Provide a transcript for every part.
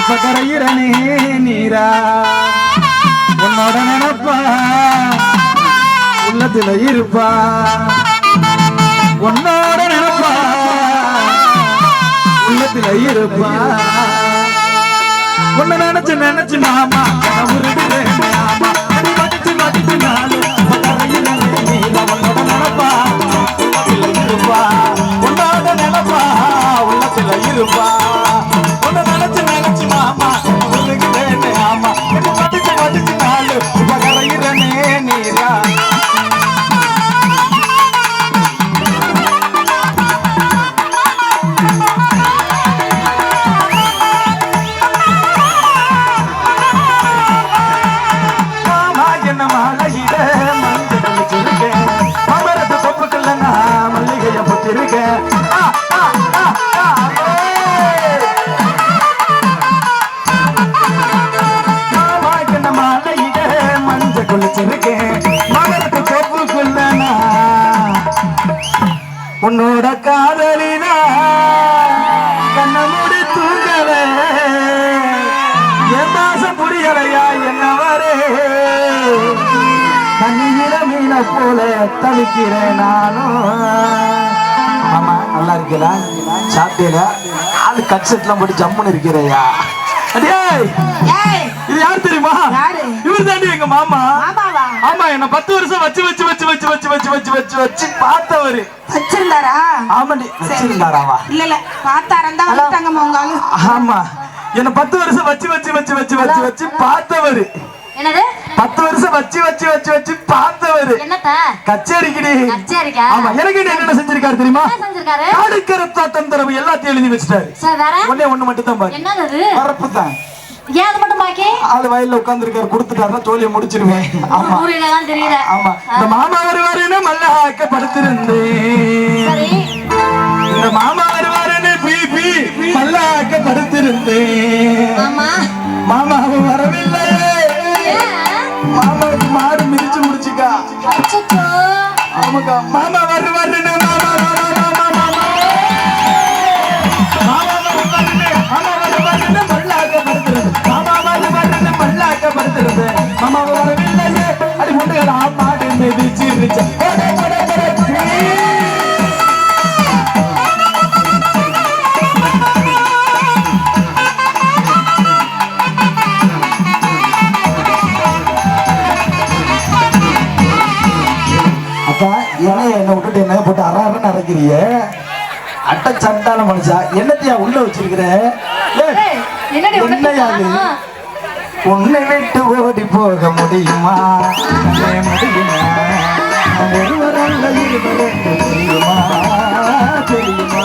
இப்ப கரையிறனே நீரா உன்னோட நினைப்பா உள்ளத்துல இருப்பா உன்னோட நினைப்பா உள்ளத்துல இருப்பா உன்னை நினைச்சு நினைச்சு மாமா உருடுறேன் மாமா மடிச்சு மடிச்சு நாலு உன்னோட நினைப்பா உள்ளத்துல இருப்பா உன்னோட நினைப்பா உள்ளத்துல இருப்பா உன்னை நினைச்சு நினைச்சு மாமா உருடுறேன் ஆமா மடிச்சு மடிச்சு நாலு கரையிறனே நீரா உன்னோட காதலினா கண்ண மூடி தூங்கல என் மாசம் புரியலையா என்ன வரே கண்ணில மீன போல தவிக்கிறேன் நானும். ஆமா நல்லா இருக்கல சாப்பிட்டீங்களா ஆளு கட்செட்லாம் போட்டு ஜம்முன்னு இருக்கிறையா இது யாரு தெரியுமா இவர் தாண்டி எங்க மாமா ஆமா என்ன 10 வருஷம் வச்சு வச்சு வச்சு வச்சு வச்சு வச்சு வச்சு வச்சு வச்சு பார்த்தவரு வச்சிருந்தாரா ஆமாண்டி வச்சிருந்தாராவா இல்ல இல்ல பார்த்தாரந்தா வந்துட்டாங்க உங்க ஆளு ஆமா என்ன 10 வருஷம் வச்சு வச்சு வச்சு வச்சு வச்சு வச்சு பார்த்தவரு என்னது 10 வருஷம் வச்சு வச்சு வச்சு வச்சு பார்த்தவரு என்னத்த கச்சேரிக்குடி கச்சேரிக்கா ஆமா எனக்கு என்ன செஞ்சிருக்காரு தெரியுமா என்ன செஞ்சிருக்காரு காடுக்கற தோட்டம் தரவு எல்லாத்தையும் எழுதி வச்சிட்டாரு சார் வேற ஒண்ணே மட்டும் தான் பாரு என்னது அது வரப்பு தான் ஏன் அது மட்டும் பாக்கி ஆளு வயல்ல உட்கார்ந்திருக்காரு கொடுத்துட்டாருன்னா தோலியை முடிச்சிருவேன் ஆமா ஊரிலதான் தெரியல ஆமா இந்த மாமா வருவாருன்னு மல்லாக்க படுத்திருந்தேன் சரி இந்த மாமா வருவாருன்னு பிபி மல்லாக்க படுத்திருந்தேன் ஆமா மாமாவும் வரவில்லை மாமாவுக்கு மாடு மிதிச்சு முடிச்சுக்கா அச்சச்சோ ஆமாக்கா மாமா வருவாருன்னு மாமா மாமா வரவில்லையே அடி முண்டுகளா மாடு மிதிச்சிருச்சு அப்பா என்ன விட்டுட்டு என்ன போட்டு அறாருன்னு அரைக்கிறிய அட்டை சண்டான மனுஷா என்னத்தையா உள்ள வச்சிருக்கிற என்னையாது உன்னை விட்டு ஓடி போக முடியுமா முடியுமா ஒருவரல்ல இருவரும் தெரியுமா தெரியுமா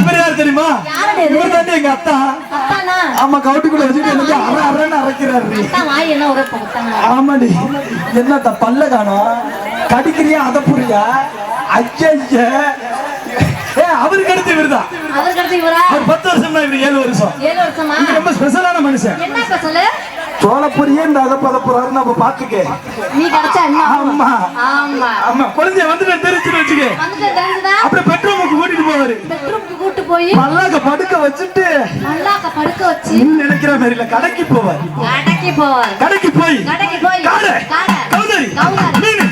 இவர் யார் தெரியுமா இவர் தாண்டி எங்க அத்தா ஆமா கவுட்டுக்குள்ள வச்சுட்டு எனக்கு அறன்னு அரைக்கிறாரு ஆமாடி என்னத்த பல்ல காணோம் கடிக்கிறியா அதை புரியா ஐயா அவருக்கு அடுத்து இவர்தான் அவர் 10 வருஷம் தான் இவர் 7 வருஷம் ரொம்ப ஸ்பெஷலான மனுஷன் சோளப்பொரியே இந்த அதை பதப்புறாரு நம்ம பாத்துக்க நீ கிடைச்சா ஆமா ஆமா ஆமா குழந்தைய வந்துட்டு தெரிஞ்சுட்டு வச்சுக்க அப்படியே பெட்ரூமுக்கு கூட்டிட்டு போய் மல்லாக்க படுக்க வச்சுட்டு நினைக்கிற மாதிரி இல்ல கடைக்கு போவார் கடைக்கு போய் காடை கவுதரி மீன்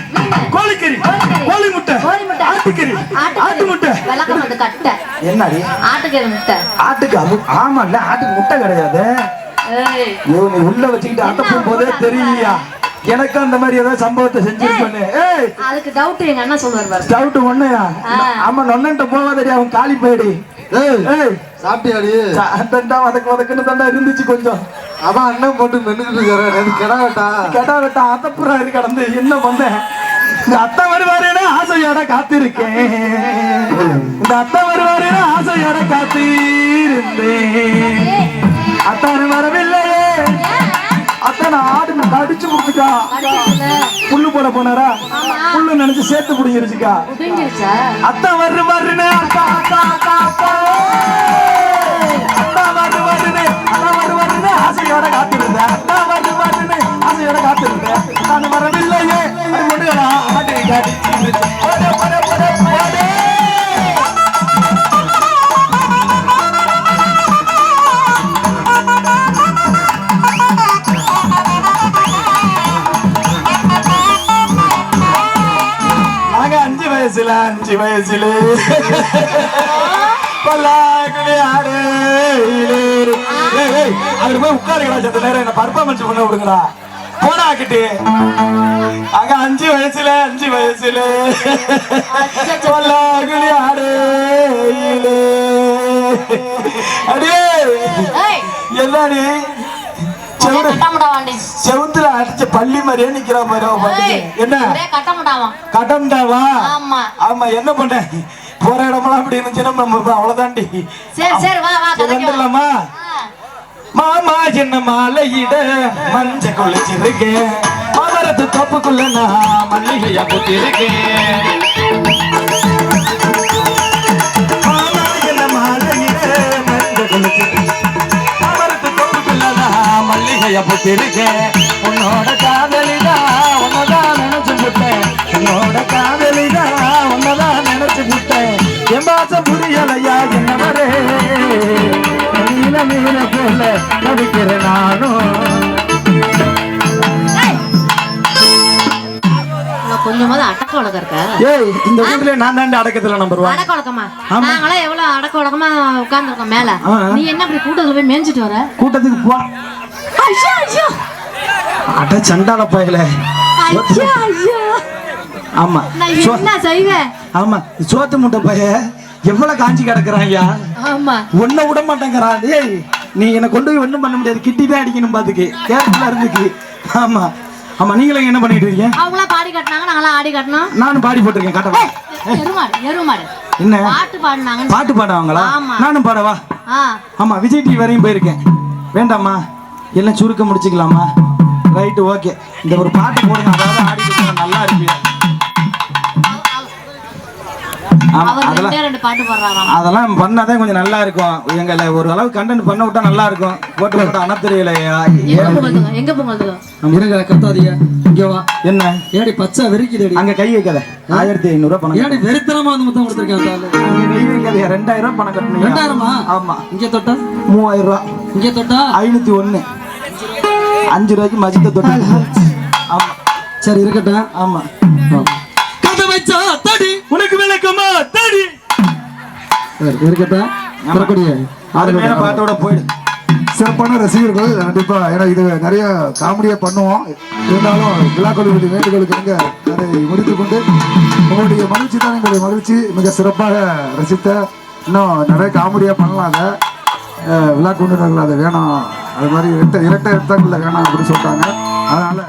கோழிக்கறி கோழி முட்டை ஆட்டுக்கறி ஆட்டு முட்டை என்னடி ஆட்டுக்கறி முட்டை ஆட்டுக்கு அது ஆமா இல்ல ஆட்டுக்கு முட்டை கிடையாது நீ உள்ள வச்சுக்கிட்டு அட்டப்பும் போதே தெரியலையா எனக்கு அந்த மாதிரி ஏதாவது சம்பவத்தை செஞ்சிருப்பேன்னு அதுக்கு டவுட் எங்க அண்ணா சொல்லுவாரு டவுட் ஒண்ணுயா ஆமா நொன்னன்ட்ட போவாதடி அவன் காலி போயிடி சாப்பிட்டியாடி வதக்குன்னு தண்டா இருந்துச்சு கொஞ்சம் அதான் அண்ணன் போட்டு மென்னுக்கிட்டு இருக்காரு கெடா வெட்டா அத்தப்புறா இருக்கு கடந்து என்ன பண்ணேன் இந்த அத்தை வருவாருன்னு ஆசையோட காத்திருக்கேன் இந்த அத்தை வருவாருன்னு ஆசையோட காத்திருந்தேன் அத்தாரு வரவில்லையே அத்தனை ஆடு கடிச்சு கொடுத்துக்கா புல்லு போட போனாரா புல்லு நினைச்சு சேர்த்து புடிங்கிருச்சுக்கா அத்தா வருன்னு அத்தா அத்தா அத்தா அத்தா வருன்னு ஆசையோட காத்திருந்தேன் அத்தா வருன்னு ஆசையோட காத்திருந்தேன் நான் வரவில்லையே முடியலா ஆட்டை கடிச்சு வயசுல 5 வயசுல பல்லாங்குழி ஆடு அது போய் உட்காருங்களா சத்த நேரம் என்ன பர்ஃபார்மன்ஸ் பண்ண விடுங்களா போடாக்கிட்டு அங்க 5 வயசுல பல்லாங்குழி ஆடு அடே எல்லாடி செவுத்துல அடிச்ச பள்ளி மாதிரியே நிக்கிற மாதிரி என்ன கட்டம்டாவா ஆமா என்ன பண்ண போற இடமெல்லாம் அப்படி இருந்துச்சுன்னா நம்ம அவ்வளவுதாண்டி வந்துடலாமா மாமா சின்ன மாலையிட மஞ்ச கொளிச்சிருக்கேன் மரத்து தப்புக்குள்ள நான் மல்லிகையா போட்டிருக்கேன் மாமா சின்ன மாலையிட மஞ்ச கொளிச்சிருக்கேன் மல்லிகைய போட்டிருக்கேன் உன்னோட காதலிதா உன்னதான் நினைச்சு விட்டேன் உன்னோட காதலிதா உன்னதான் நினைச்சு விட்டேன் என் பாசம் புரியலையா என்ன வரே மீன போல நடிக்கிறேன் நானும் கொஞ்சமாவது அடக்க ஒழக்கம் இருக்க. ஏய் இந்த ஊர்ல நான் தாண்டி அடக்கத்துல நம்பர் 1. அடக்க ஒழக்கமா? நாங்களாம் எவ்வளவு அடக்க ஒழக்கமா உட்கார்ந்துருக்கோம் மேல. நீ என்ன அப்படி கூட்டத்துல போய் மேய்ஞ்சிட்டு வர? கூட்டத்துக்கு போ. ஐயோ ஐயோ. அட சண்டால போயல. ஐயோ ஐயோ. ஆமா. நான் என்ன செய்வேன்? ஆமா. சோத்து முட்டை பைய எவ்வளவு காஞ்சி கிடக்குறான் ஐயா. ஆமா. ஒண்ண விட மாட்டேங்கறான். டேய் நீ என்ன கொண்டு போய் ஒண்ணும் பண்ண முடியாது. கிட்டி தான் அடிக்கணும் பாத்துக்கு. கேர்ஃபுல்லா இருந்துக்கு. ஆமா. ஆமா நீங்களும் என்ன பண்ணிட்டு இருக்கீங்க? அவங்களா பாடி கட்டனாங்க நாங்களாம் ஆடி கட்டனோம். நானும் பாடி போட்டுருக்கேன் காட்டவா? எருமாடு என்ன பாட்டு பாடுனாங்க. பாட்டு பாடுவாங்களா? நானும் பாடவா? ஆமா விஜய் டிவி வரையும் போயிருக்கேன். வேண்டாமா எல்லாம் சுருக்க முடிச்சுக்கலாமா? Right okay. இந்த ஒரு பாட்டு போடுங்க அதாவது ஆடிட்டு நல்லா இருப்பீங்க. அதெல்லாம் பண்ணாதான் கொஞ்சம் நல்லா இருக்கும். எங்களை ஒரு அளவு கண்டென்ட் பண்ண விட்டா நல்லா இருக்கும். போட்டு போட்டு அனத்தெரியலையா எங்க போங்க கத்தாதியா இங்க வா. என்ன ஏடி பச்சை வெறிக்குது அங்க கை வைக்காத. 1500 பணம். ஏடி வெறித்தனமா வந்து மொத்தம் கொடுத்துருக்கேன். கை வைக்காத 2000 பணம் கட்டணும். 2000? ஆமா. இங்க தொட்டா 3000. இங்க தொட்டா 501. 5 ரூபாய்க்கு மஜித்த தொட்டா. ஆமா சரி இருக்கட்டும். ஆமா கதை வச்சா தடி உனக்கு விளக்கமா தடி இருக்கட்டும். அருமையான பாட்டோட போயிடு. சிறப்பான ரசிகர்கள் கண்டிப்பா. ஏன்னா இது நிறைய காமெடியா பண்ணுவோம். இருந்தாலும் விழாக்களுடைய வேண்டுகளுக்கு நீங்க அதை முடித்துக் கொண்டு உங்களுடைய மகிழ்ச்சி தான் எங்களுடைய மகிழ்ச்சி. மிக சிறப்பாக ரசித்த இன்னும் நிறைய காமெடியா பண்ணலாங்க. விழா கொண்டு அதை வேணாம் அது மாதிரி இரட்டை இரட்டை வேணாம் அப்படின்னு சொல்லிட்டாங்க. அதனால